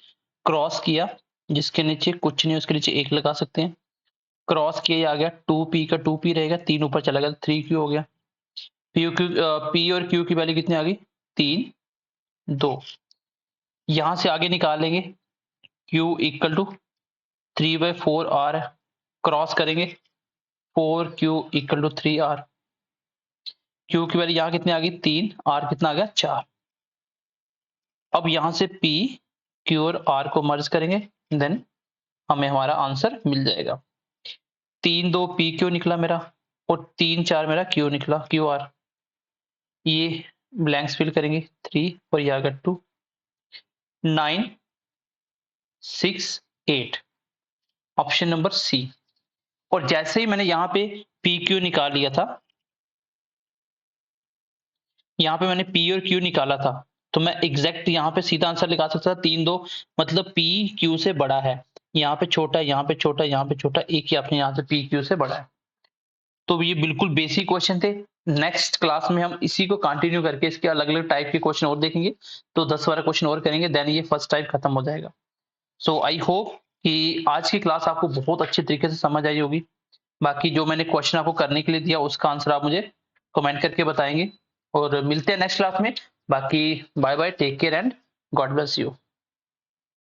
क्रॉस किया, जिसके नीचे कुछ नहीं उसके नीचे एक लगा सकते हैं। क्रॉस किया, ये आ गया 2p का 2p रहेगा, 3 ऊपर चला गया 3q हो गया। पी और क्यू की वैल्यू कितनी आ गई? 3 2। यहां से आगे निकालेंगे q equal to 3/4 r। Cross करेंगे 4q equal to 3r। q की वैल्यू यहाँ कितनी आ गई? 3। r कितना आ गया? 4। अब यहां से p q और r को मर्ज करेंगे, देन हमें हमारा आंसर मिल जाएगा। 3 2 पी क्यू निकला मेरा, और 3 4 मेरा क्यू निकला, क्यू आर। ये ब्लैंक्स फिल करेंगे 3, और ये आ गया 2 9 6 8, ऑप्शन नंबर सी। और जैसे ही मैंने यहाँ पे पी क्यू निकाल लिया था, यहाँ पे मैंने पी और क्यू निकाला था, तो मैं एग्जैक्ट यहाँ पे सीधा आंसर निकाल सकता था 3 2, मतलब पी क्यू से बड़ा है। यहाँ पे छोटा है, यहाँ पे छोटा है, यहाँ पे छोटा, एक ही आपने यहाँ से पी क्यू से बड़ा है। तो ये बिल्कुल बेसिक क्वेश्चन थे। नेक्स्ट क्लास में हम इसी को कंटिन्यू करके इसके अलग अलग टाइप के क्वेश्चन और देखेंगे। तो 10 12 क्वेश्चन और करेंगे, देन ये फर्स्ट टाइप खत्म हो जाएगा। सो आई होप कि आज की क्लास आपको बहुत अच्छे तरीके से समझ आई होगी। बाकी जो मैंने क्वेश्चन आपको करने के लिए दिया उसका आंसर आप मुझे कमेंट करके बताएंगे, और मिलते हैं नेक्स्ट क्लास में। बाकी bye bye, take care and God bless you.